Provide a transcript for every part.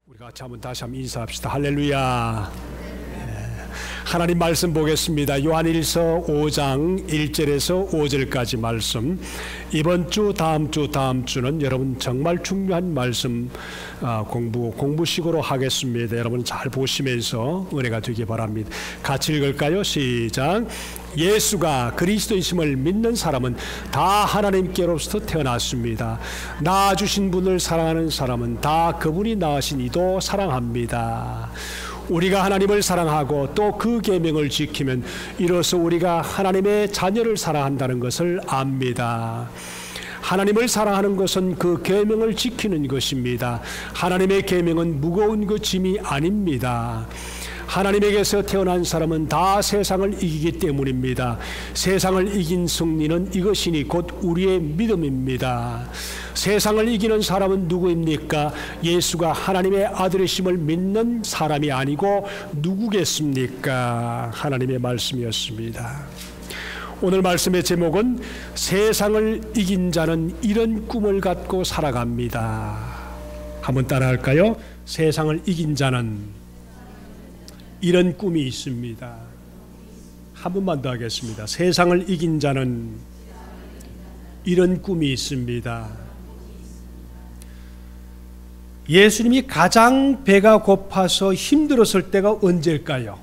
우리가 다시 한번 인사합시다. 할렐루야. 하나님 말씀 보겠습니다. 요한일서 5장 1절에서 5절까지 말씀. 이번 주, 다음 주는 여러분 정말 중요한 말씀 공부식으로 하겠습니다. 여러분 잘 보시면서 은혜가 되기 바랍니다. 같이 읽을까요? 시작. 예수가 그리스도이심을 믿는 사람은 다 하나님께로부터 태어났습니다. 낳아주신 분을 사랑하는 사람은 다 그분이 낳으신 이도 사랑합니다. 우리가 하나님을 사랑하고 또 그 계명을 지키면 이로써 우리가 하나님의 자녀를 사랑한다는 것을 압니다. 하나님을 사랑하는 것은 그 계명을 지키는 것입니다. 하나님의 계명은 무거운 그 짐이 아닙니다. 하나님에게서 태어난 사람은 다 세상을 이기기 때문입니다. 세상을 이긴 승리는 이것이니 곧 우리의 믿음입니다. 세상을 이기는 사람은 누구입니까? 예수가 하나님의 아들이심을 믿는 사람이 아니고 누구겠습니까? 하나님의 말씀이었습니다. 오늘 말씀의 제목은 세상을 이긴 자는 이런 꿈을 갖고 살아갑니다. 한번 따라할까요? 세상을 이긴 자는 이런 꿈이 있습니다. 한 번만 더 하겠습니다. 세상을 이긴 자는 이런 꿈이 있습니다. 예수님이 가장 배가 고파서 힘들었을 때가 언제일까요?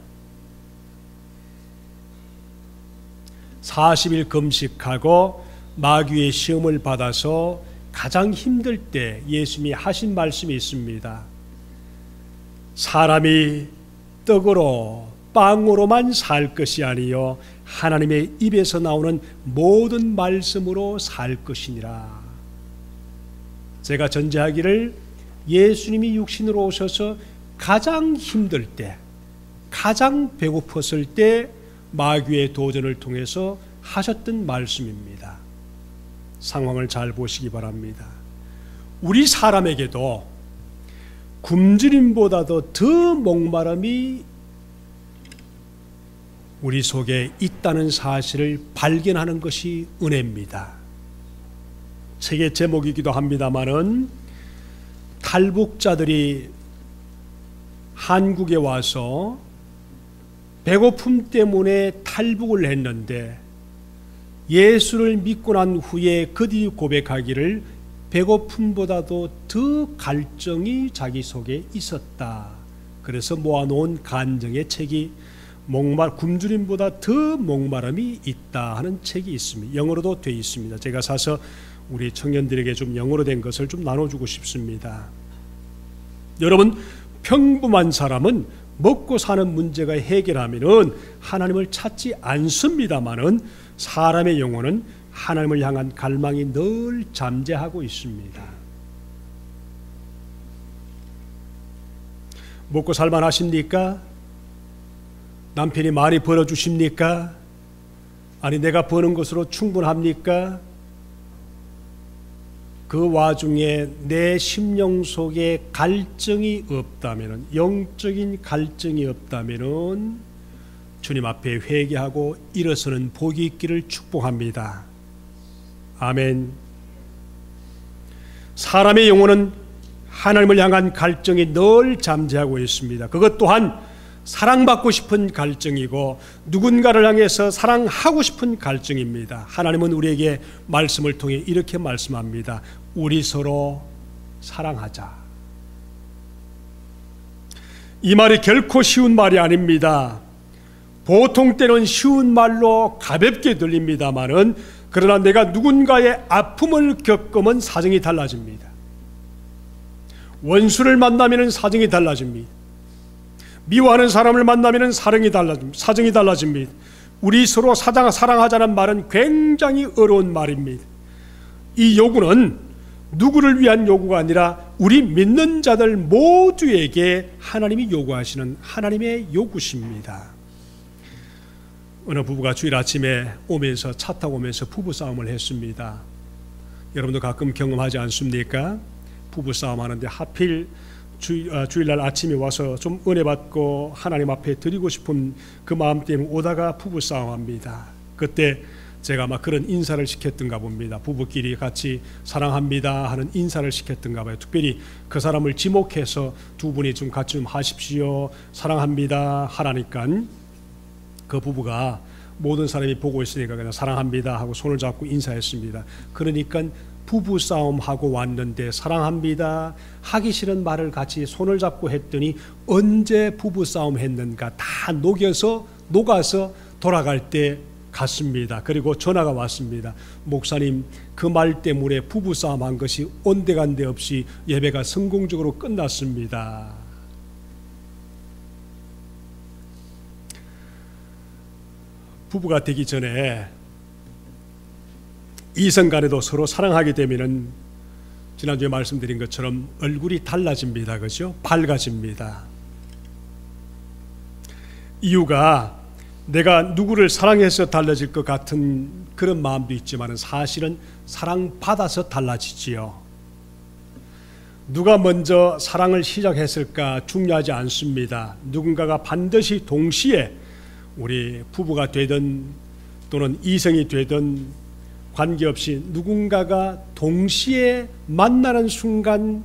40일 금식하고 마귀의 시험을 받아서 가장 힘들 때 예수님이 하신 말씀이 있습니다. 사람이 떡으로 빵으로만 살 것이 아니요 하나님의 입에서 나오는 모든 말씀으로 살 것이니라. 제가 전제하기를 예수님이 육신으로 오셔서 가장 힘들 때, 가장 배고팠을 때 마귀의 도전을 통해서 하셨던 말씀입니다. 상황을 잘 보시기 바랍니다. 우리 사람에게도 굶주림보다도 더 목마름이 우리 속에 있다는 사실을 발견하는 것이 은혜입니다. 책의 제목이기도 합니다마는 탈북자들이 한국에 와서 배고픔 때문에 탈북을 했는데 예수를 믿고 난 후에 그들이 고백하기를 배고픔보다도 더 갈증이 자기 속에 있었다. 그래서 모아놓은 간증의 책이 굶주림보다 더 목마름이 있다 하는 책이 있습니다. 영어로도 되어 있습니다. 제가 사서 우리 청년들에게 좀 영어로 된 것을 좀 나눠주고 싶습니다. 여러분, 평범한 사람은 먹고 사는 문제가 해결하면은 하나님을 찾지 않습니다마는 사람의 영혼은 하나님을 향한 갈망이 늘 잠재하고 있습니다. 먹고 살만 하십니까? 남편이 많이 벌어주십니까? 아니 내가 버는 것으로 충분합니까? 그 와중에 내 심령 속에 갈증이 없다면, 영적인 갈증이 없다면 주님 앞에 회개하고 일어서는 복이 있기를 축복합니다. 아멘. 사람의 영혼은 하나님을 향한 갈증이 늘 잠재하고 있습니다. 그것 또한 사랑받고 싶은 갈증이고 누군가를 향해서 사랑하고 싶은 갈증입니다. 하나님은 우리에게 말씀을 통해 이렇게 말씀합니다. 우리 서로 사랑하자. 이 말이 결코 쉬운 말이 아닙니다. 보통 때는 쉬운 말로 가볍게 들립니다마는 그러나 내가 누군가의 아픔을 겪으면 사정이 달라집니다. 원수를 만나면 사정이 달라집니다. 미워하는 사람을 만나면 사정이 달라집니다. 우리 서로 사랑하자는 말은 굉장히 어려운 말입니다. 이 요구는 누구를 위한 요구가 아니라 우리 믿는 자들 모두에게 하나님이 요구하시는 하나님의 요구십니다. 어느 부부가 주일 아침에 오면서 차 타고 오면서 부부싸움을 했습니다. 여러분도 가끔 경험하지 않습니까? 부부싸움 하는데 하필 주일날 아침에 와서 좀 은혜 받고 하나님 앞에 드리고 싶은 그 마음 때문에 오다가 부부싸움합니다. 그때 제가 아마 그런 인사를 시켰던가 봅니다. 부부끼리 같이 사랑합니다 하는 인사를 시켰던가 봐요. 특별히 그 사람을 지목해서 두 분이 좀 같이 좀 하십시오, 사랑합니다 하라니까 그 부부가 모든 사람이 보고 있으니까 그냥 사랑합니다 하고 손을 잡고 인사했습니다. 그러니까 부부싸움하고 왔는데 사랑합니다 하기 싫은 말을 같이 손을 잡고 했더니 언제 부부싸움 했는가 다 녹아서 돌아갈 때 갔습니다. 그리고 전화가 왔습니다. 목사님, 그 말 때문에 부부싸움 한 것이 온데간데 없이 예배가 성공적으로 끝났습니다. 부부가 되기 전에 이성 간에도 서로 사랑하게 되면은 지난주에 말씀드린 것처럼 얼굴이 달라집니다. 그죠? 밝아집니다. 이유가 내가 누구를 사랑해서 달라질 것 같은 그런 마음도 있지만 사실은 사랑받아서 달라지지요. 누가 먼저 사랑을 시작했을까 중요하지 않습니다. 누군가가 반드시 동시에 우리 부부가 되든 또는 이성이 되든 관계없이 누군가가 동시에 만나는 순간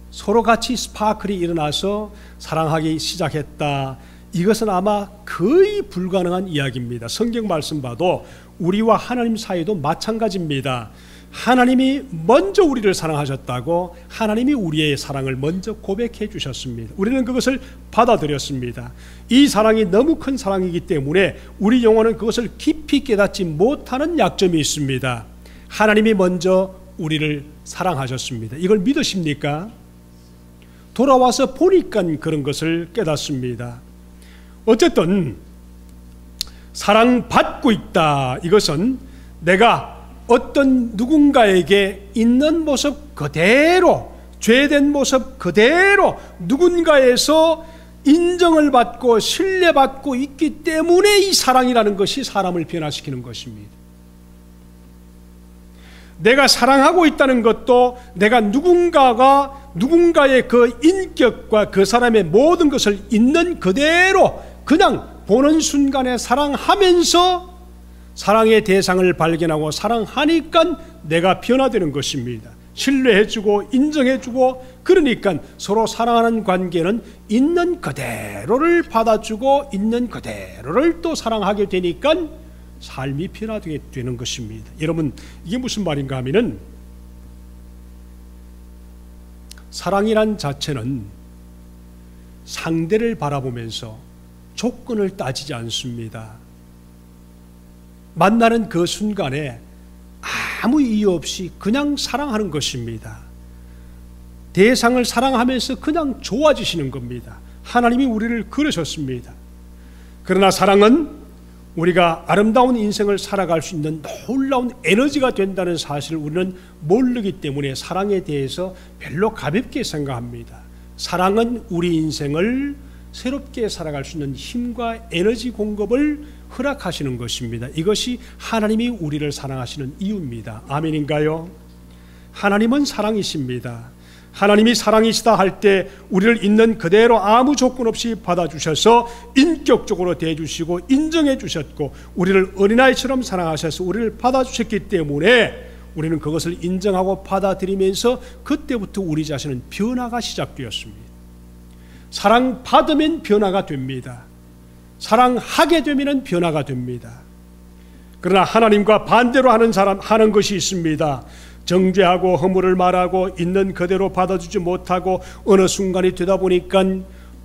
서로 같이 스파클이 일어나서 사랑하기 시작했다. 이것은 아마 거의 불가능한 이야기입니다. 성경 말씀 봐도 우리와 하나님 사이도 마찬가지입니다. 하나님이 먼저 우리를 사랑하셨다고 하나님이 우리의 사랑을 먼저 고백해 주셨습니다. 우리는 그것을 받아들였습니다. 이 사랑이 너무 큰 사랑이기 때문에 우리 영혼은 그것을 깊이 깨닫지 못하는 약점이 있습니다. 하나님이 먼저 우리를 사랑하셨습니다. 이걸 믿으십니까? 돌아와서 보니까 그런 것을 깨닫습니다. 어쨌든 사랑받고 있다. 이것은 내가 어떤 누군가에게 있는 모습 그대로, 죄된 모습 그대로 누군가에서 인정을 받고 신뢰받고 있기 때문에 이 사랑이라는 것이 사람을 변화시키는 것입니다. 내가 사랑하고 있다는 것도 내가 누군가의 그 인격과 그 사람의 모든 것을 있는 그대로 그냥 보는 순간에 사랑하면서 사랑의 대상을 발견하고 사랑하니까 내가 변화되는 것입니다. 신뢰해주고 인정해주고, 그러니까 서로 사랑하는 관계는 있는 그대로를 받아주고 있는 그대로를 또 사랑하게 되니까 삶이 변화되게 되는 것입니다. 여러분, 이게 무슨 말인가 하면은 사랑이란 자체는 상대를 바라보면서 조건을 따지지 않습니다. 만나는 그 순간에 아무 이유 없이 그냥 사랑하는 것입니다. 대상을 사랑하면서 그냥 좋아지시는 겁니다. 하나님이 우리를 그러셨습니다. 그러나 사랑은 우리가 아름다운 인생을 살아갈 수 있는 놀라운 에너지가 된다는 사실을 우리는 모르기 때문에 사랑에 대해서 별로 가볍게 생각합니다. 사랑은 우리 인생을 새롭게 살아갈 수 있는 힘과 에너지 공급을 허락하시는 것입니다. 이것이 하나님이 우리를 사랑하시는 이유입니다. 아멘인가요? 하나님은 사랑이십니다. 하나님이 사랑이시다 할 때 우리를 있는 그대로 아무 조건 없이 받아주셔서 인격적으로 대해주시고 인정해 주셨고, 우리를 어린아이처럼 사랑하셔서 우리를 받아주셨기 때문에 우리는 그것을 인정하고 받아들이면서 그때부터 우리 자신은 변화가 시작되었습니다. 사랑받으면 변화가 됩니다. 사랑하게 되면 변화가 됩니다. 그러나 하나님과 반대로 하는 것이 있습니다. 정죄하고 허물을 말하고 있는 그대로 받아주지 못하고 어느 순간이 되다 보니까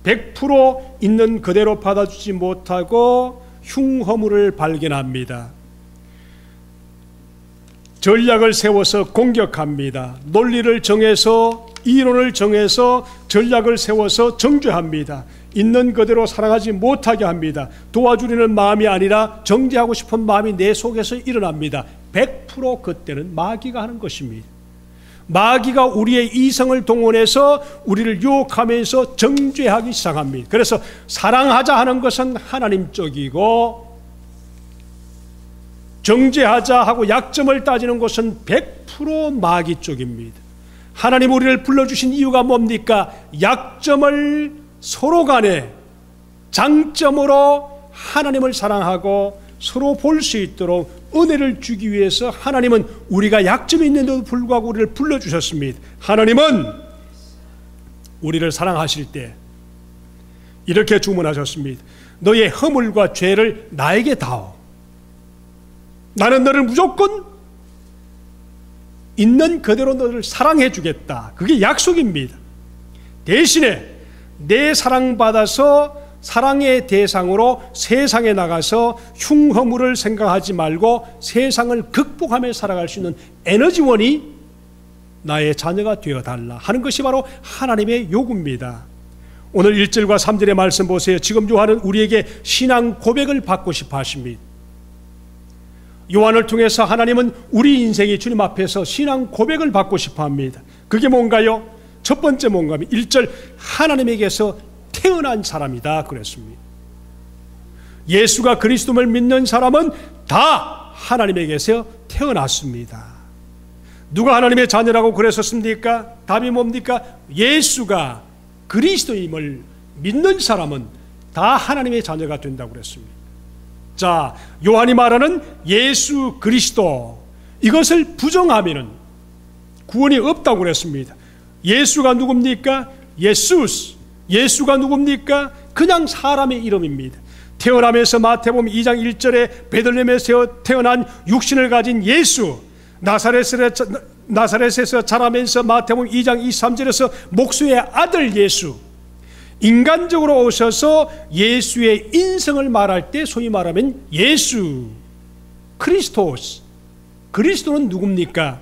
100% 있는 그대로 받아주지 못하고 흉허물을 발견합니다. 전략을 세워서 공격합니다. 논리를 정해서, 이론을 정해서 전략을 세워서 정죄합니다. 있는 그대로 사랑하지 못하게 합니다. 도와주려는 마음이 아니라 정죄하고 싶은 마음이 내 속에서 일어납니다. 100% 그때는 마귀가 하는 것입니다. 마귀가 우리의 이성을 동원해서 우리를 유혹하면서 정죄하기 시작합니다. 그래서 사랑하자 하는 것은 하나님 쪽이고, 정죄하자 하고 약점을 따지는 것은 100% 마귀 쪽입니다. 하나님 우리를 불러주신 이유가 뭡니까? 약점을 서로 간에 장점으로 하나님을 사랑하고 서로 볼 수 있도록 은혜를 주기 위해서 하나님은 우리가 약점이 있는데도 불구하고 우리를 불러주셨습니다. 하나님은 우리를 사랑하실 때 이렇게 주문하셨습니다. 너의 허물과 죄를 나에게 다오. 나는 너를 무조건 있는 그대로 너를 사랑해 주겠다. 그게 약속입니다. 대신에 내 사랑받아서 사랑의 대상으로 세상에 나가서 흉허물을 생각하지 말고 세상을 극복하며 살아갈 수 있는 에너지원이 나의 자녀가 되어달라 하는 것이 바로 하나님의 요구입니다. 오늘 1절과 3절의 말씀 보세요. 지금 요한은 우리에게 신앙 고백을 받고 싶어 하십니다. 요한을 통해서 하나님은 우리 인생이 주님 앞에서 신앙 고백을 받고 싶어 합니다. 그게 뭔가요? 첫 번째 뭔가 하면 1절 하나님에게서 태어난 사람이다 그랬습니다. 예수가 그리스도를 믿는 사람은 다 하나님에게서 태어났습니다. 누가 하나님의 자녀라고 그랬었습니까? 답이 뭡니까? 예수가 그리스도임을 믿는 사람은 다 하나님의 자녀가 된다고 그랬습니다. 자, 요한이 말하는 예수 그리스도, 이것을 부정하면은 구원이 없다고 그랬습니다. 예수가 누굽니까? 예수가 누굽니까? 그냥 사람의 이름입니다. 태어나면서 마태복음 2장 1절에 베들레헴에서 태어난 육신을 가진 예수, 나사렛에서 자라면서 마태복음 2장 23절에서 목수의 아들 예수, 인간적으로 오셔서 예수의 인성을 말할 때 소위 말하면 예수, 크리스토스. 그리스도는 누굽니까?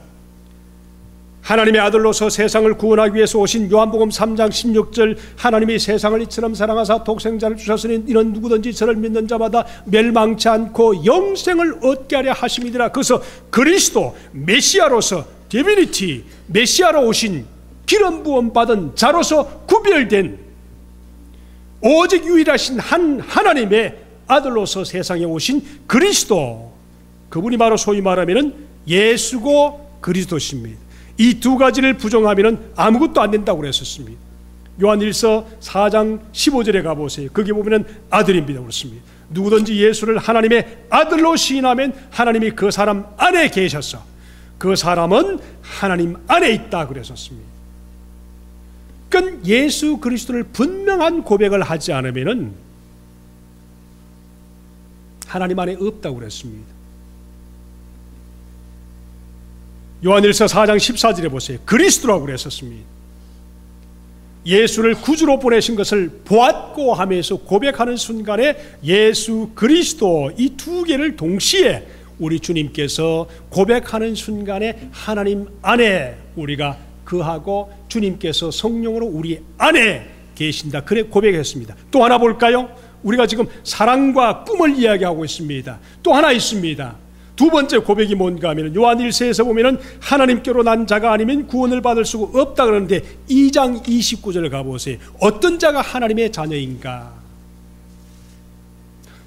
하나님의 아들로서 세상을 구원하기 위해서 오신 요한복음 3장 16절 하나님이 세상을 이처럼 사랑하사 독생자를 주셨으니 이는 누구든지 저를 믿는 자마다 멸망치 않고 영생을 얻게 하려 하심이니라. 그래서 그리스도 메시아로서 디비니티, 메시아로 오신 기름 부음 받은 자로서 구별된 오직 유일하신 한 하나님의 아들로서 세상에 오신 그리스도, 그분이 바로 소위 말하면 예수고 그리스도십니다. 이 두 가지를 부정하면 아무것도 안 된다고 그랬었습니다. 요한일서 4장 15절에 가보세요. 거기 보면 아들입니다 그렇습니다. 누구든지 예수를 하나님의 아들로 시인하면 하나님이 그 사람 안에 계셔서 그 사람은 하나님 안에 있다 그랬었습니다. 그러니까 예수 그리스도를 분명한 고백을 하지 않으면 하나님 안에 없다고 그랬습니다. 요한일서 4장 14절에 보세요. 그리스도라고 그랬었습니다. 예수를 구주로 보내신 것을 보았고 하면서 고백하는 순간에 예수 그리스도, 이 두 개를 동시에 우리 주님께서 고백하는 순간에 하나님 안에 우리가 그하고 주님께서 성령으로 우리 안에 계신다, 그래 고백했습니다. 또 하나 볼까요? 우리가 지금 사랑과 꿈을 이야기하고 있습니다. 또 하나 있습니다. 두 번째 고백이 뭔가 하면 요한일서에서 보면은 하나님께로 난 자가 아니면 구원을 받을 수가 없다 그러는데 2장 29절을 가보세요. 어떤 자가 하나님의 자녀인가?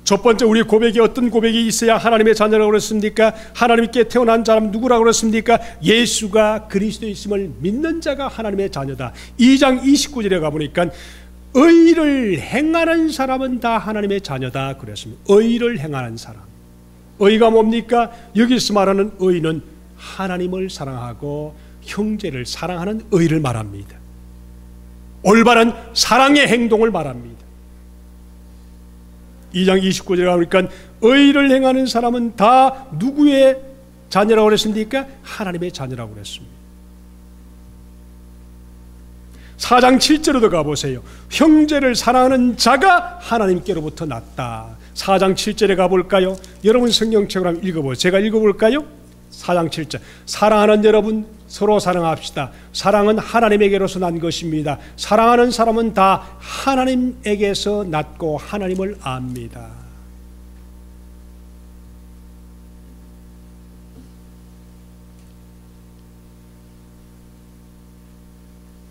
첫 번째 우리 고백이 어떤 고백이 있어야 하나님의 자녀라고 그랬습니까? 하나님께 태어난 사람 누구라고 그랬습니까? 예수가 그리스도 있음을 믿는 자가 하나님의 자녀다. 2장 29절에 가보니까 의를 행하는 사람은 다 하나님의 자녀다 그랬습니다. 의를 행하는 사람, 의가 뭡니까? 여기서 말하는 의는 하나님을 사랑하고 형제를 사랑하는 의를 말합니다. 올바른 사랑의 행동을 말합니다. 2장 29절에 가보니까 의를 행하는 사람은 다 누구의 자녀라고 그랬습니까? 하나님의 자녀라고 그랬습니다. 4장 7절에도 가보세요. 형제를 사랑하는 자가 하나님께로부터 났다. 4장 7절에 가볼까요? 여러분 성경책을 한번 읽어보세요. 제가 읽어볼까요? 4장 7절. 사랑하는 여러분 서로 사랑합시다. 사랑은 하나님에게로서 난 것입니다. 사랑하는 사람은 다 하나님에게서 났고 하나님을 압니다.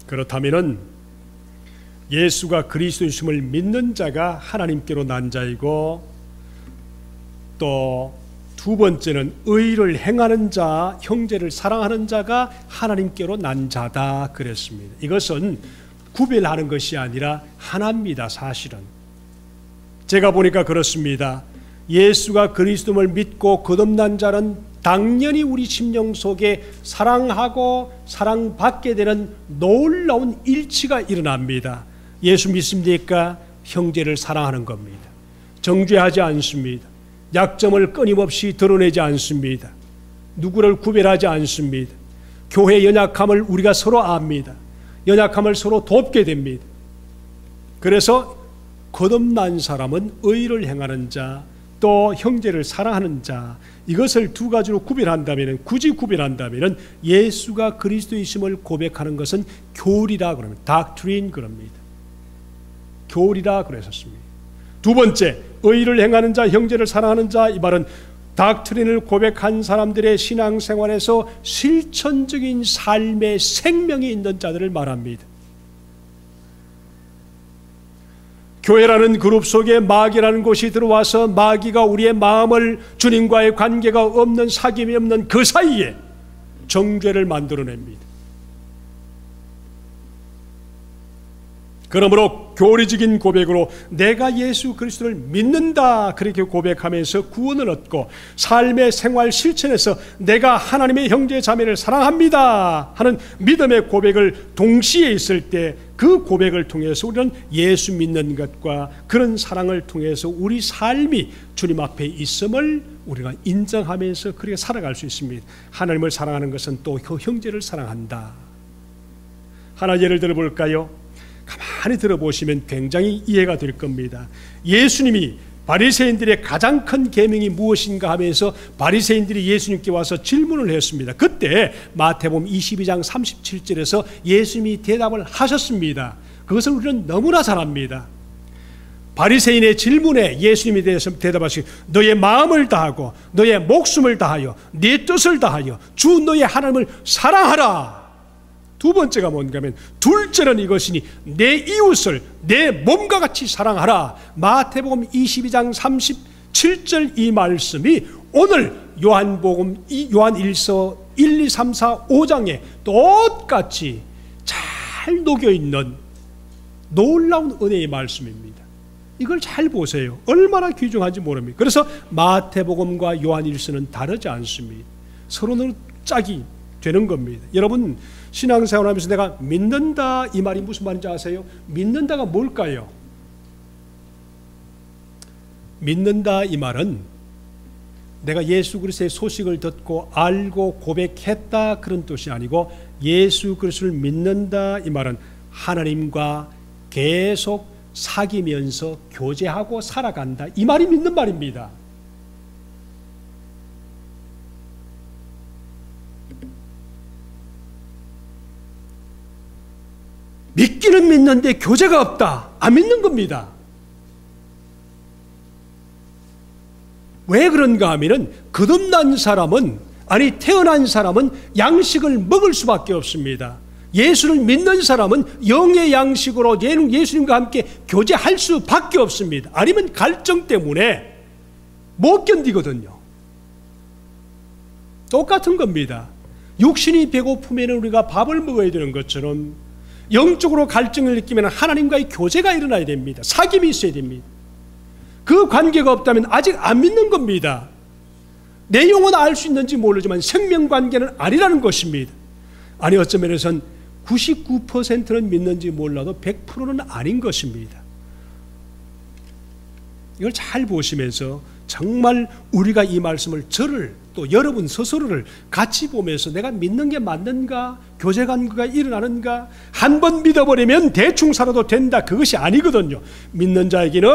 그렇다면은 예수가 그리스도이심을 믿는 자가 하나님께로 난 자이고, 또 두 번째는 의를 행하는 자, 형제를 사랑하는 자가 하나님께로 난 자다 그랬습니다. 이것은 구별하는 것이 아니라 하나입니다. 사실은 제가 보니까 그렇습니다. 예수가 그리스도를 믿고 거듭난 자는 당연히 우리 심령 속에 사랑하고 사랑받게 되는 놀라운 일치가 일어납니다. 예수 믿습니까? 형제를 사랑하는 겁니다. 정죄하지 않습니다. 약점을 끊임없이 드러내지 않습니다. 누구를 구별하지 않습니다. 교회 연약함을 우리가 서로 압니다. 연약함을 서로 돕게 됩니다. 그래서 거듭난 사람은 의를 행하는 자, 또 형제를 사랑하는 자, 이것을 두 가지로 구별한다면, 굳이 구별한다면 예수가 그리스도이심을 고백하는 것은 교리라 그럽니다. 닥트린 그럽니다. 교리라 그랬었습니다. 두 번째, 의를 행하는 자, 형제를 사랑하는 자, 이 말은 닥트린을 고백한 사람들의 신앙생활에서 실천적인 삶의 생명이 있는 자들을 말합니다. 교회라는 그룹 속에 마귀라는 곳이 들어와서 마귀가 우리의 마음을 주님과의 관계가 없는, 사귐이 없는 그 사이에 정죄를 만들어냅니다. 그러므로 교리적인 고백으로 내가 예수 그리스도를 믿는다, 그렇게 고백하면서 구원을 얻고, 삶의 생활 실천에서 내가 하나님의 형제 자매를 사랑합니다 하는 믿음의 고백을 동시에 있을 때, 그 고백을 통해서 우리는 예수 믿는 것과 그런 사랑을 통해서 우리 삶이 주님 앞에 있음을 우리가 인정하면서 그렇게 살아갈 수 있습니다. 하나님을 사랑하는 것은 또 형제를 사랑한다. 하나 예를 들어 볼까요? 가만히 들어보시면 굉장히 이해가 될 겁니다. 예수님이 바리새인들의 가장 큰 계명이 무엇인가 하면서 바리새인들이 예수님께 와서 질문을 했습니다. 그때 마태복음 22장 37절에서 예수님이 대답을 하셨습니다. 그것을 우리는 너무나 잘 압니다. 바리새인의 질문에 예수님이 대답하시기, 너의 마음을 다하고 너의 목숨을 다하여 네 뜻을 다하여 주 너의 하나님을 사랑하라. 두 번째가 뭔가 하면, 둘째는 이것이니 내 이웃을 내 몸과 같이 사랑하라. 마태복음 22장 37절 이 말씀이 오늘 요한복음 요한일서 1, 2, 3, 4, 5장에 똑같이 잘 녹여있는 놀라운 은혜의 말씀입니다. 이걸 잘 보세요. 얼마나 귀중한지 모릅니다. 그래서 마태복음과 요한일서는 다르지 않습니다. 서로는 짝이 되는 겁니다. 여러분, 신앙생활하면서 내가 믿는다, 이 말이 무슨 말인지 아세요? 믿는다가 뭘까요? 믿는다 이 말은 내가 예수 그리스도의 소식을 듣고 알고 고백했다, 그런 뜻이 아니고, 예수 그리스도를 믿는다 이 말은 하나님과 계속 사귀면서 교제하고 살아간다, 이 말이 믿는 말입니다. 믿기는 믿는데 교제가 없다, 안 믿는 겁니다. 왜 그런가 하면은 거듭난 사람은, 아니 태어난 사람은 양식을 먹을 수밖에 없습니다. 예수를 믿는 사람은 영의 양식으로 예수님과 함께 교제할 수밖에 없습니다. 아니면 갈증 때문에 못 견디거든요. 똑같은 겁니다. 육신이 배고프면 우리가 밥을 먹어야 되는 것처럼 영적으로 갈증을 느끼면 하나님과의 교제가 일어나야 됩니다. 사귐이 있어야 됩니다. 그 관계가 없다면 아직 안 믿는 겁니다. 내용은 알 수 있는지 모르지만 생명관계는 아니라는 것입니다. 아니 어떤 면에서는 99%는 믿는지 몰라도 100%는 아닌 것입니다. 이걸 잘 보시면서 정말 우리가 이 말씀을, 저를 또 여러분 스스로를 같이 보면서 내가 믿는 게 맞는가, 교제관계가 일어나는가, 한 번 믿어버리면 대충 살아도 된다, 그것이 아니거든요. 믿는 자에게는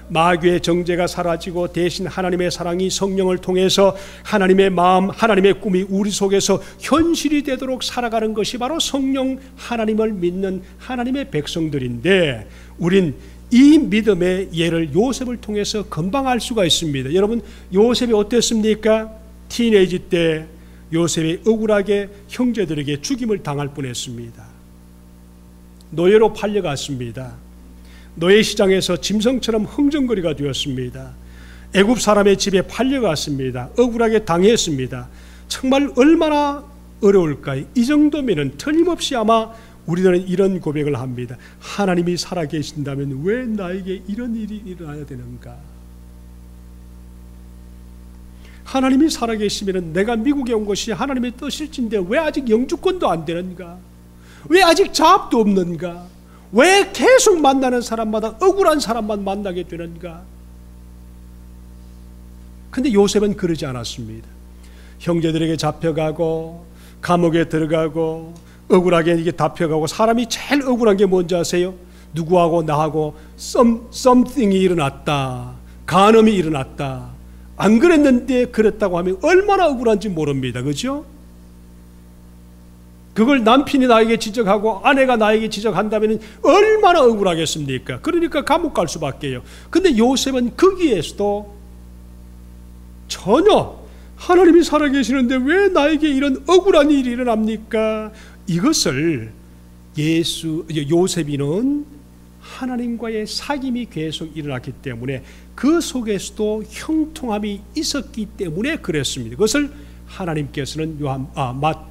마귀의 정죄가 사라지고 대신 하나님의 사랑이 성령을 통해서 하나님의 마음, 하나님의 꿈이 우리 속에서 현실이 되도록 살아가는 것이 바로 성령 하나님을 믿는 하나님의 백성들인데, 우린 이 믿음의 예를 요셉을 통해서 금방 알 수가 있습니다. 여러분, 요셉이 어땠습니까? 티네이지 때 요셉이 억울하게 형제들에게 죽임을 당할 뻔했습니다. 노예로 팔려갔습니다. 노예 시장에서 짐승처럼 흥정거리가 되었습니다. 애굽 사람의 집에 팔려갔습니다. 억울하게 당했습니다. 정말 얼마나 어려울까요? 이 정도면은 틀림없이 아마 우리들은 이런 고백을 합니다. 하나님이 살아계신다면 왜 나에게 이런 일이 일어나야 되는가? 하나님이 살아계시면 내가 미국에 온 것이 하나님의 뜻일진데 왜 아직 영주권도 안 되는가? 왜 아직 잡도 없는가? 왜 계속 만나는 사람마다 억울한 사람만 만나게 되는가? 근데 요셉은 그러지 않았습니다. 형제들에게 잡혀가고 감옥에 들어가고 억울하게 이게 잡혀가고, 사람이 제일 억울한 게 뭔지 아세요? 누구하고 나하고 something이 일어났다, 간음이 일어났다, 안 그랬는데 그랬다고 하면 얼마나 억울한지 모릅니다. 그죠? 그걸 남편이 나에게 지적하고 아내가 나에게 지적한다면 얼마나 억울하겠습니까? 그러니까 감옥 갈 수밖에요. 근데 요셉은 거기에서도 전혀 하나님이 살아계시는데 왜 나에게 이런 억울한 일이 일어납니까? 이것을 요셉이는 하나님과의 사귐이 계속 일어났기 때문에 그 속에서도 형통함이 있었기 때문에 그랬습니다. 그것을 하나님께서는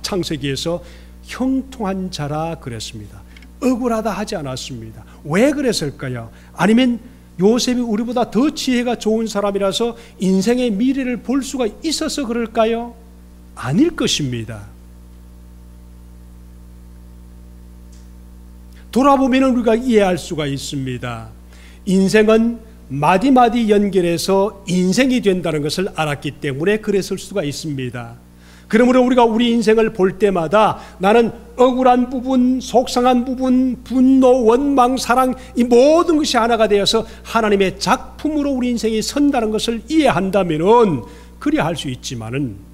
창세기에서 형통한 자라 그랬습니다. 억울하다 하지 않았습니다. 왜 그랬을까요? 아니면 요셉이 우리보다 더 지혜가 좋은 사람이라서 인생의 미래를 볼 수가 있어서 그럴까요? 아닐 것입니다. 돌아보면 우리가 이해할 수가 있습니다. 인생은 마디마디 연결해서 인생이 된다는 것을 알았기 때문에 그랬을 수가 있습니다. 그러므로 우리가 우리 인생을 볼 때마다 나는 억울한 부분, 속상한 부분, 분노, 원망, 사랑, 이 모든 것이 하나가 되어서 하나님의 작품으로 우리 인생이 선다는 것을 이해한다면 그리 할 수 있지만은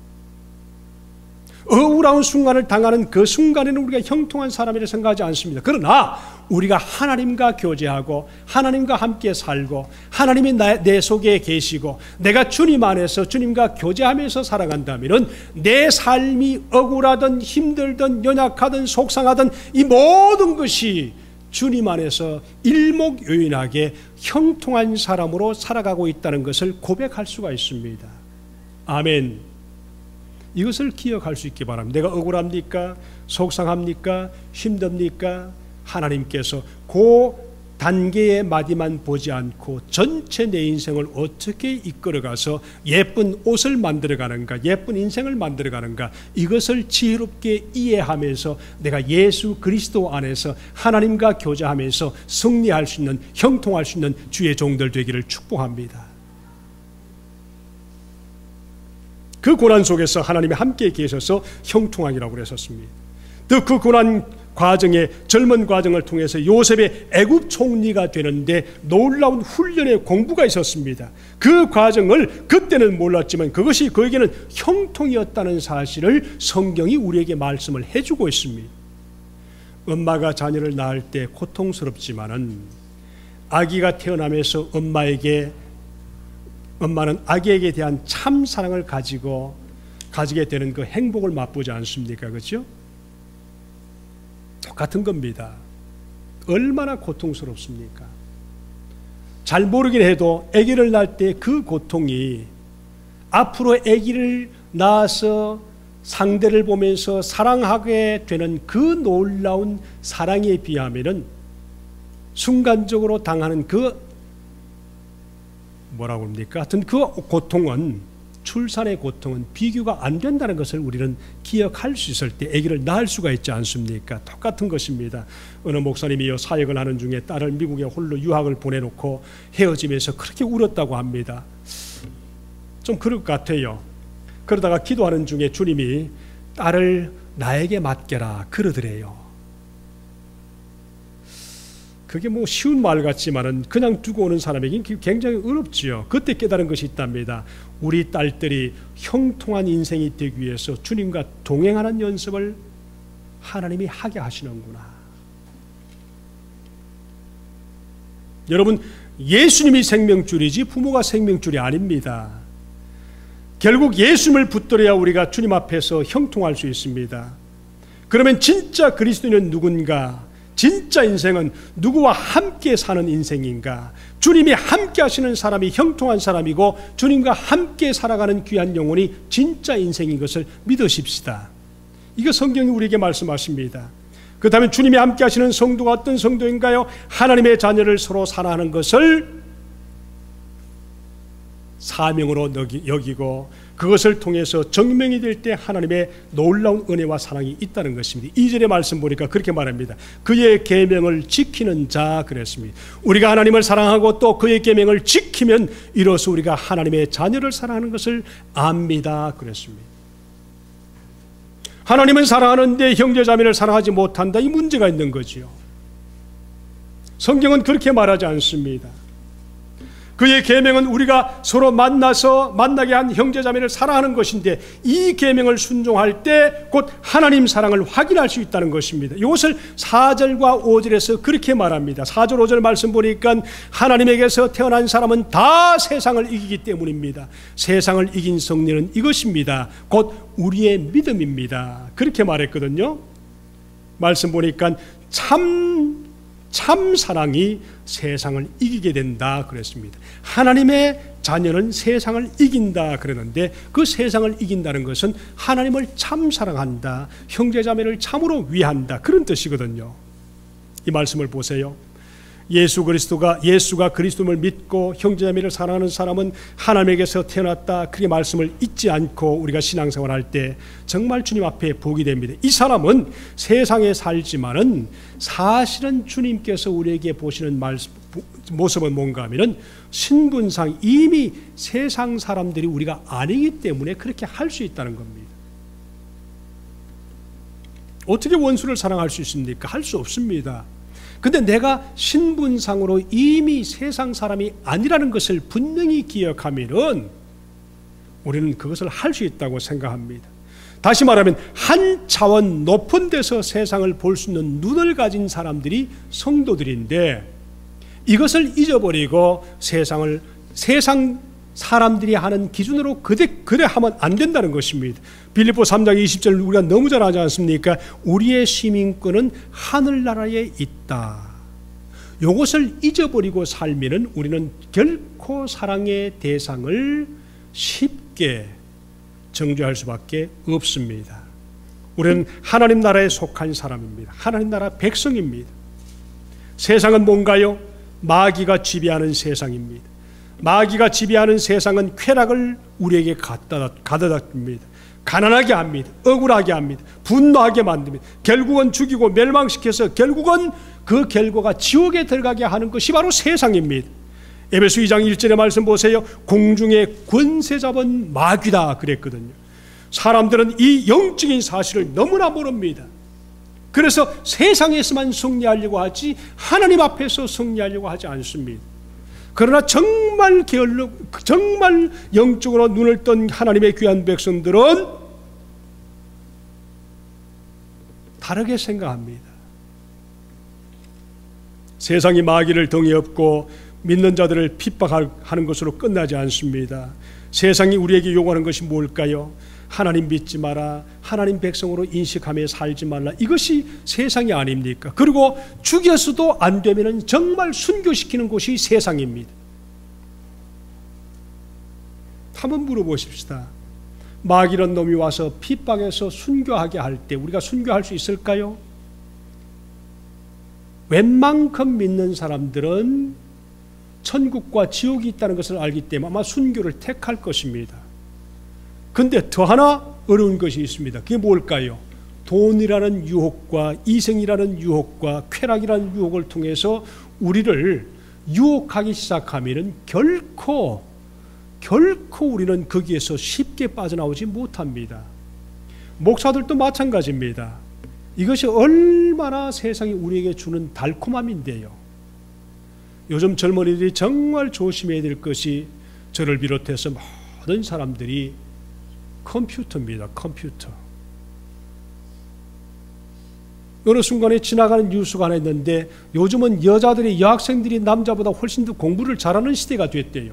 억울한 순간을 당하는 그 순간에는 우리가 형통한 사람이라 생각하지 않습니다. 그러나 우리가 하나님과 교제하고 하나님과 함께 살고 하나님이 내 속에 계시고 내가 주님 안에서 주님과 교제하면서 살아간다면 내 삶이 억울하든 힘들든 연약하든 속상하든 이 모든 것이 주님 안에서 일목요연하게 형통한 사람으로 살아가고 있다는 것을 고백할 수가 있습니다. 아멘. 이것을 기억할 수 있기 바랍니다. 내가 억울합니까? 속상합니까? 힘듭니까? 하나님께서 그 단계의 마디만 보지 않고 전체 내 인생을 어떻게 이끌어가서 예쁜 옷을 만들어가는가, 예쁜 인생을 만들어가는가, 이것을 지혜롭게 이해하면서 내가 예수 그리스도 안에서 하나님과 교제하면서 승리할 수 있는, 형통할 수 있는 주의 종들 되기를 축복합니다. 그 고난 속에서 하나님이 함께 계셔서 형통하기라고 그랬었습니다. 또 그 고난 과정의 젊은 과정을 통해서 요셉의 애굽 총리가 되는데 놀라운 훈련의 공부가 있었습니다. 그 과정을 그때는 몰랐지만 그것이 그에게는 형통이었다는 사실을 성경이 우리에게 말씀을 해주고 있습니다. 엄마가 자녀를 낳을 때 고통스럽지만은 아기가 태어나면서 엄마는 아기에게 대한 참 사랑을 가지게 되는 그 행복을 맛보지 않습니까? 그렇죠? 똑같은 겁니다. 얼마나 고통스럽습니까? 잘 모르긴 해도 아기를 낳을 때 그 고통이 앞으로 아기를 낳아서 상대를 보면서 사랑하게 되는 그 놀라운 사랑에 비하면은 순간적으로 당하는 그 뭐라고 합니까? 하여튼 그 고통은, 출산의 고통은 비교가 안 된다는 것을 우리는 기억할 수 있을 때 아기를 낳을 수가 있지 않습니까? 똑같은 것입니다. 어느 목사님이 사역을 하는 중에 딸을 미국에 홀로 유학을 보내놓고 헤어지면서 그렇게 울었다고 합니다. 좀 그럴 것 같아요. 그러다가 기도하는 중에 주님이 딸을 나에게 맡겨라 그러더래요. 그게 뭐 쉬운 말 같지만은 그냥 두고 오는 사람에게는 굉장히 어렵지요. 그때 깨달은 것이 있답니다. 우리 딸들이 형통한 인생이 되기 위해서 주님과 동행하는 연습을 하나님이 하게 하시는구나. 여러분, 예수님이 생명줄이지 부모가 생명줄이 아닙니다. 결국 예수님을 붙들어야 우리가 주님 앞에서 형통할 수 있습니다. 그러면 진짜 그리스도인은 누군가? 진짜 인생은 누구와 함께 사는 인생인가? 주님이 함께 하시는 사람이 형통한 사람이고 주님과 함께 살아가는 귀한 영혼이 진짜 인생인 것을 믿으십시다. 이거 성경이 우리에게 말씀하십니다. 그렇다면 주님이 함께 하시는 성도가 어떤 성도인가요? 하나님의 자녀를 서로 사랑하는 것을 사명으로 여기고 그것을 통해서 증명이 될 때 하나님의 놀라운 은혜와 사랑이 있다는 것입니다. 2절의 말씀 보니까 그렇게 말합니다. 그의 계명을 지키는 자 그랬습니다. 우리가 하나님을 사랑하고 또 그의 계명을 지키면 이로써 우리가 하나님의 자녀를 사랑하는 것을 압니다 그랬습니다. 하나님은 사랑하는데 형제자매를 사랑하지 못한다, 이 문제가 있는 거지요. 성경은 그렇게 말하지 않습니다. 그의 계명은 우리가 서로 만나게 한 형제자매를 사랑하는 것인데, 이 계명을 순종할 때 곧 하나님 사랑을 확인할 수 있다는 것입니다. 이것을 4절과 5절에서 그렇게 말합니다. 4절 5절 말씀 보니까 하나님에게서 태어난 사람은 다 세상을 이기기 때문입니다. 세상을 이긴 승리는 이것입니다. 곧 우리의 믿음입니다. 그렇게 말했거든요. 말씀 보니까 참 사랑이 세상을 이기게 된다 그랬습니다. 하나님의 자녀는 세상을 이긴다 그러는데, 그 세상을 이긴다는 것은 하나님을 참 사랑한다, 형제자매를 참으로 위한다, 그런 뜻이거든요. 이 말씀을 보세요. 예수가 그리스도를 믿고 형제자매를 사랑하는 사람은 하나님에게서 태어났다, 그렇게 말씀을 잊지 않고 우리가 신앙생활할 때 정말 주님 앞에 복이 됩니다. 이 사람은 세상에 살지만은 사실은 주님께서 우리에게 보시는 모습은 뭔가 하면은 신분상 이미 세상 사람들이 우리가 아니기 때문에 그렇게 할 수 있다는 겁니다. 어떻게 원수를 사랑할 수 있습니까? 할 수 없습니다. 근데 내가 신분상으로 이미 세상 사람이 아니라는 것을 분명히 기억하면은 우리는 그것을 할 수 있다고 생각합니다. 다시 말하면 한 차원 높은 데서 세상을 볼 수 있는 눈을 가진 사람들이 성도들인데, 이것을 잊어버리고 세상 사람들이 하는 기준으로 그래 하면 안 된다는 것입니다. 빌립보 3장 20절 우리가 너무 잘 아지 않습니까? 우리의 시민권은 하늘나라에 있다. 이것을 잊어버리고 살면은 우리는 결코 사랑의 대상을 쉽게 정죄할 수밖에 없습니다. 우리는 하나님 나라에 속한 사람입니다. 하나님 나라 백성입니다. 세상은 뭔가요? 마귀가 지배하는 세상입니다. 마귀가 지배하는 세상은 쾌락을 우리에게 가져다 줍니다. 가난하게 합니다. 억울하게 합니다. 분노하게 만듭니다. 결국은 죽이고 멸망시켜서 결국은 그 결과가 지옥에 들어가게 하는 것이 바로 세상입니다. 에베소 2장 1절의 말씀 보세요. 공중의 권세 잡은 마귀다 그랬거든요. 사람들은 이 영적인 사실을 너무나 모릅니다. 그래서 세상에서만 승리하려고 하지 하나님 앞에서 승리하려고 하지 않습니다. 그러나 정말 영적으로 눈을 뜬 하나님의 귀한 백성들은 다르게 생각합니다. 세상이 마귀를 등에 업고 믿는 자들을 핍박하는 것으로 끝나지 않습니다. 세상이 우리에게 요구하는 것이 뭘까요? 하나님 믿지 마라, 하나님 백성으로 인식하며 살지 말라, 이것이 세상이 아닙니까? 그리고 죽여서도 안 되면 정말 순교시키는 곳이 세상입니다. 한번 물어보십시다. 마귀란 놈이 와서 핍박해서 순교하게 할 때 우리가 순교할 수 있을까요? 웬만큼 믿는 사람들은 천국과 지옥이 있다는 것을 알기 때문에 아마 순교를 택할 것입니다. 근데 더 하나 어려운 것이 있습니다. 그게 뭘까요? 돈이라는 유혹과 이생이라는 유혹과 쾌락이라는 유혹을 통해서 우리를 유혹하기 시작하면 결코 우리는 거기에서 쉽게 빠져나오지 못합니다. 목사들도 마찬가지입니다. 이것이 얼마나 세상이 우리에게 주는 달콤함인데요. 요즘 젊은이들이 정말 조심해야 될 것이 저를 비롯해서 모든 사람들이 컴퓨터입니다. 컴퓨터. 어느 순간에 지나가는 뉴스가 하나 있는데, 요즘은 여학생들이 남자보다 훨씬 더 공부를 잘하는 시대가 됐대요.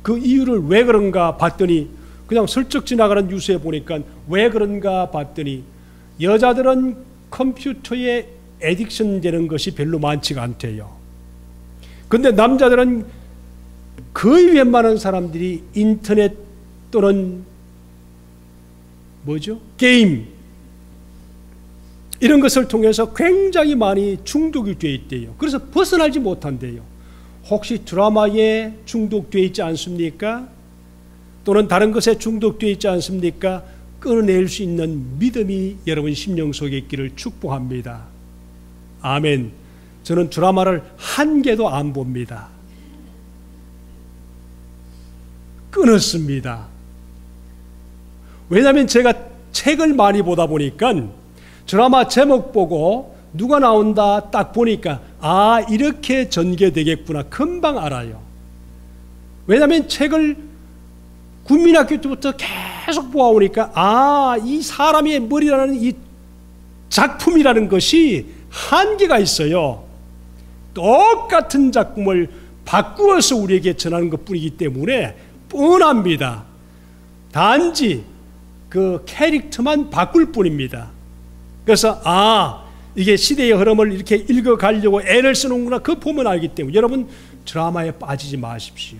그 이유를 왜 그런가 봤더니, 그냥 슬쩍 지나가는 뉴스에 보니까 왜 그런가 봤더니 여자들은 컴퓨터에 애딕션 되는 것이 별로 많지가 않대요. 근데 남자들은 거의 웬만한 사람들이 인터넷 또는 게임 이런 것을 통해서 굉장히 많이 중독이 되어 있대요. 그래서 벗어나지 못한대요. 혹시 드라마에 중독되어 있지 않습니까? 또는 다른 것에 중독되어 있지 않습니까? 끊어낼 수 있는 믿음이 여러분 심령 속에 있기를 축복합니다. 아멘. 저는 드라마를 한 개도 안 봅니다. 끊었습니다. 왜냐하면 제가 책을 많이 보다 보니까 드라마 제목 보고 누가 나온다 딱 보니까 아, 이렇게 전개되겠구나 금방 알아요. 왜냐하면 책을 국민학교 때부터 계속 보아오니까 아, 이 사람의 머리라는 이 작품이라는 것이 한계가 있어요. 똑같은 작품을 바꾸어서 우리에게 전하는 것뿐이기 때문에 뻔합니다. 단지 그 캐릭터만 바꿀 뿐입니다. 그래서 아, 이게 시대의 흐름을 이렇게 읽어가려고 애를 쓰는구나 그거 보면 알기 때문에 여러분 드라마에 빠지지 마십시오.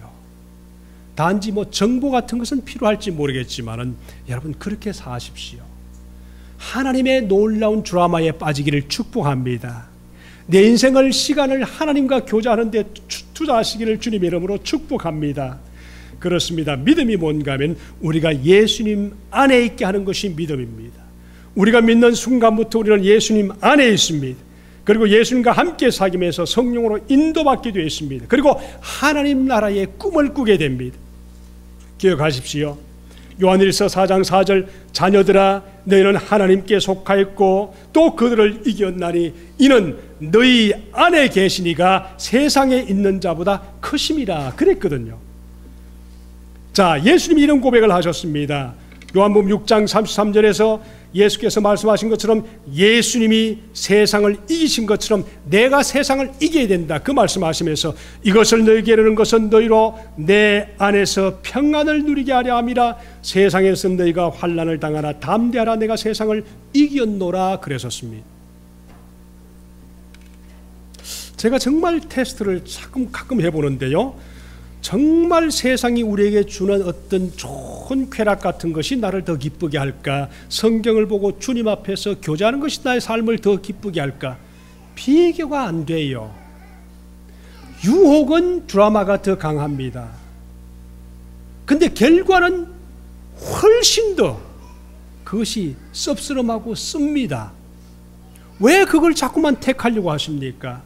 단지 뭐 정보 같은 것은 필요할지 모르겠지만은 여러분 그렇게 사십시오. 하나님의 놀라운 드라마에 빠지기를 축복합니다. 내 인생을 시간을 하나님과 교제하는 데 투자하시기를 주님의 이름으로 축복합니다. 그렇습니다. 믿음이 뭔가 하면 우리가 예수님 안에 있게 하는 것이 믿음입니다. 우리가 믿는 순간부터 우리는 예수님 안에 있습니다. 그리고 예수님과 함께 사귀면서 성령으로 인도받게 되어 있습니다. 그리고 하나님 나라의 꿈을 꾸게 됩니다. 기억하십시오. 요한일서 4장 4절 자녀들아 너희는 하나님께 속하였고 또 그들을 이겼나니 이는 너희 안에 계시니가 세상에 있는 자보다 크심이라 그랬거든요. 자, 예수님이 이런 고백을 하셨습니다. 요한복음 6장 33절에서 예수께서 말씀하신 것처럼 예수님이 세상을 이기신 것처럼 내가 세상을 이겨야 된다 그 말씀하시면서 이것을 너희에게 이르는 것은 너희로 내 안에서 평안을 누리게 하려 함이라 세상에서 너희가 환난을 당하나 담대하라 내가 세상을 이겼노라 그랬었습니다. 제가 정말 테스트를 가끔 해보는데요, 정말 세상이 우리에게 주는 어떤 좋은 쾌락 같은 것이 나를 더 기쁘게 할까? 성경을 보고 주님 앞에서 교제하는 것이 나의 삶을 더 기쁘게 할까? 비교가 안 돼요. 유혹은 드라마가 더 강합니다. 근데 결과는 훨씬 더 그것이 씁쓸하고 씁니다. 왜 그걸 자꾸만 택하려고 하십니까?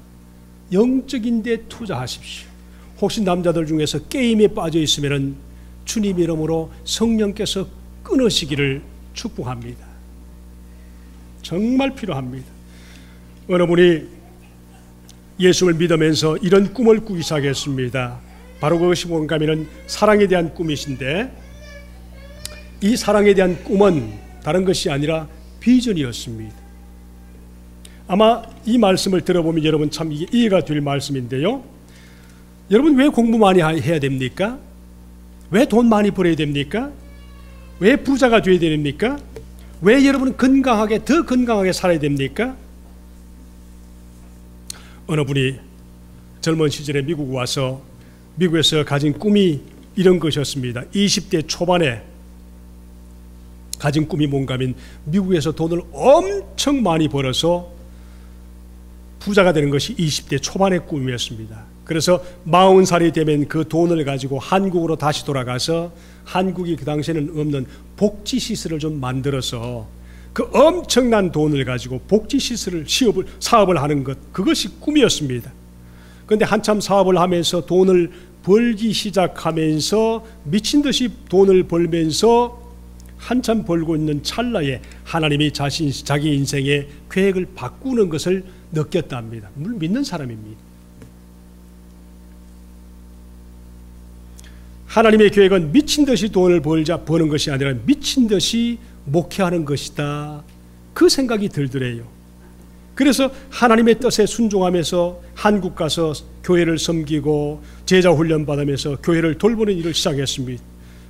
영적인 데 투자하십시오. 혹시 남자들 중에서 게임에 빠져 있으면 주님 이름으로 성령께서 끊으시기를 축복합니다. 정말 필요합니다. 어느 분이 예수를 믿으면서 이런 꿈을 꾸기 시작했습니다. 바로 그것이 뭔가 하면 사랑에 대한 꿈이신데 이 사랑에 대한 꿈은 다른 것이 아니라 비전이었습니다. 아마 이 말씀을 들어보면 여러분 참 이게 이해가 될 말씀인데요, 여러분 왜 공부 많이 해야 됩니까? 왜 돈 많이 벌어야 됩니까? 왜 부자가 되어야 됩니까? 왜 여러분은 더 건강하게 살아야 됩니까? 어느 분이 젊은 시절에 미국 와서 미국에서 가진 꿈이 이런 것이었습니다. 20대 초반에 가진 꿈이 뭔가 하면 미국에서 돈을 엄청 많이 벌어서 부자가 되는 것이 20대 초반의 꿈이었습니다. 그래서 40살이 되면 그 돈을 가지고 한국으로 다시 돌아가서 한국이 그 당시에는 없는 복지시설을 좀 만들어서 그 엄청난 돈을 가지고 복지시설을 사업을 하는 것, 그것이 꿈이었습니다. 그런데 한참 사업을 하면서 돈을 벌기 시작하면서 미친 듯이 돈을 벌면서 한참 벌고 있는 찰나에 하나님이 자기 인생의 계획을 바꾸는 것을 느꼈답니다. 물론 믿는 사람입니다. 하나님의 계획은 미친 듯이 돈을 버는 것이 아니라 미친 듯이 목회하는 것이다. 그 생각이 들더래요. 그래서 하나님의 뜻에 순종하면서 한국 가서 교회를 섬기고 제자 훈련 받으면서 교회를 돌보는 일을 시작했습니다.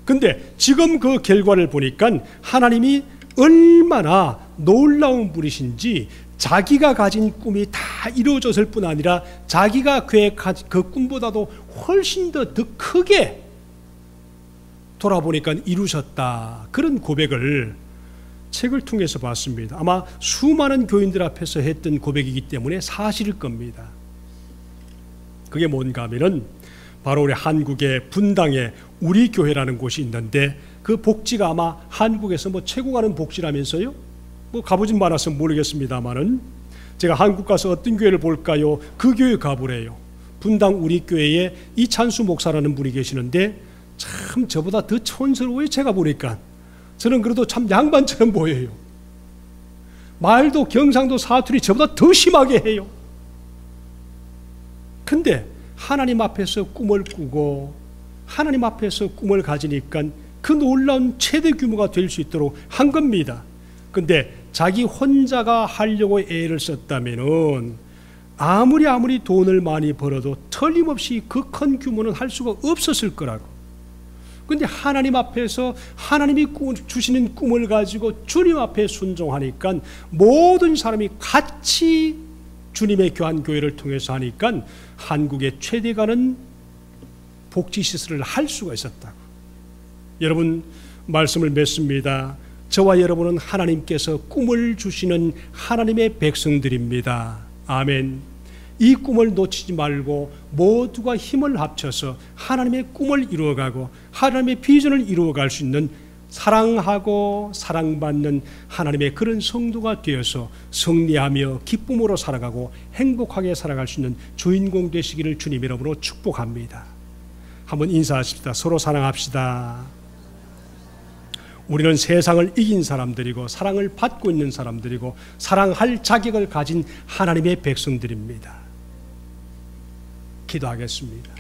근데 지금 그 결과를 보니까 하나님이 얼마나 놀라운 분이신지 자기가 가진 꿈이 다 이루어졌을 뿐 아니라 자기가 계획한 그 꿈보다도 훨씬 더 크게 돌아보니까 이루셨다. 그런 고백을 책을 통해서 봤습니다. 아마 수많은 교인들 앞에서 했던 고백이기 때문에 사실일 겁니다. 그게 뭔가 하면은 바로 우리 한국의 분당에 우리 교회라는 곳이 있는데 그 복지가 아마 한국에서 최고 가는 복지라면서요. 가보진 않아서 모르겠습니다만은 제가 한국 가서 어떤 교회를 볼까요? 그 교회 가보래요. 분당 우리 교회에 이찬수 목사라는 분이 계시는데 참 저보다 더 촌스러워요. 제가 보니까 저는 그래도 참 양반처럼 보여요. 말도 경상도 사투리 저보다 더 심하게 해요. 근데 하나님 앞에서 꿈을 꾸고 하나님 앞에서 꿈을 가지니까 그 놀라운 최대 규모가 될 수 있도록 한 겁니다. 근데 자기 혼자가 하려고 애를 썼다면은 아무리 돈을 많이 벌어도 틀림없이 그 큰 규모는 할 수가 없었을 거라고. 근데 하나님 앞에서 하나님이 주시는 꿈을 가지고 주님 앞에 순종하니까 모든 사람이 같이 주님의 교환교회를 통해서 하니까 한국의 최대가는 복지시설을 할 수가 있었다고. 여러분 말씀을 맺습니다. 저와 여러분은 하나님께서 꿈을 주시는 하나님의 백성들입니다. 아멘. 이 꿈을 놓치지 말고 모두가 힘을 합쳐서 하나님의 꿈을 이루어가고 하나님의 비전을 이루어갈 수 있는 사랑하고 사랑받는 하나님의 그런 성도가 되어서 승리하며 기쁨으로 살아가고 행복하게 살아갈 수 있는 주인공 되시기를 주님 이름으로 축복합니다. 한번 인사하십시다. 서로 사랑합시다. 우리는 세상을 이긴 사람들이고 사랑을 받고 있는 사람들이고 사랑할 자격을 가진 하나님의 백성들입니다. 기도하겠습니다.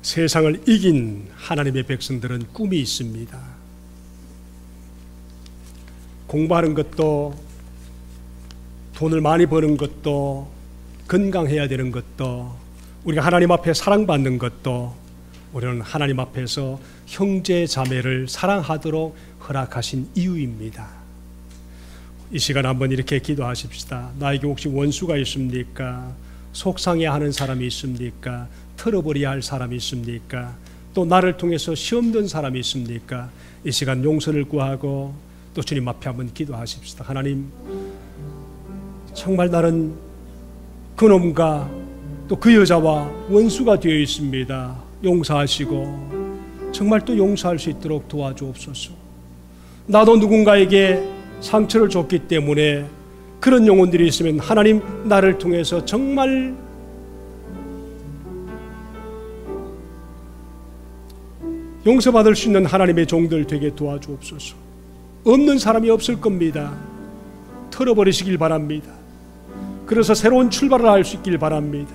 세상을 이긴 하나님의 백성들은 꿈이 있습니다. 공부하는 것도 돈을 많이 버는 것도 건강해야 되는 것도 우리가 하나님 앞에 사랑받는 것도 우리는 하나님 앞에서 형제 자매를 사랑하도록 허락하신 이유입니다. 이 시간 한번 이렇게 기도하십시다. 나에게 혹시 원수가 있습니까? 속상해하는 사람이 있습니까? 털어버려야 할 사람이 있습니까? 또 나를 통해서 시험 든 사람이 있습니까? 이 시간 용서를 구하고 또 주님 앞에 한번 기도하십시다. 하나님, 정말 나는 그놈과 또 그 여자와 원수가 되어 있습니다. 용서하시고 정말 또 용서할 수 있도록 도와주옵소서. 나도 누군가에게 상처를 줬기 때문에 그런 영혼들이 있으면 하나님 나를 통해서 정말 용서받을 수 있는 하나님의 종들 되게 도와주옵소서. 없는 사람이 없을 겁니다. 털어버리시길 바랍니다. 그래서 새로운 출발을 할 수 있길 바랍니다.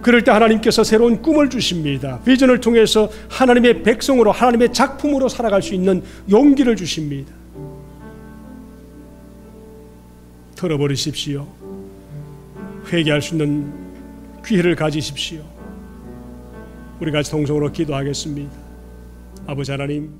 그럴 때 하나님께서 새로운 꿈을 주십니다. 비전을 통해서 하나님의 백성으로 하나님의 작품으로 살아갈 수 있는 용기를 주십니다. 털어버리십시오. 회개할 수 있는 기회를 가지십시오. 우리 같이 동성으로 기도하겠습니다. 아버지 하나님,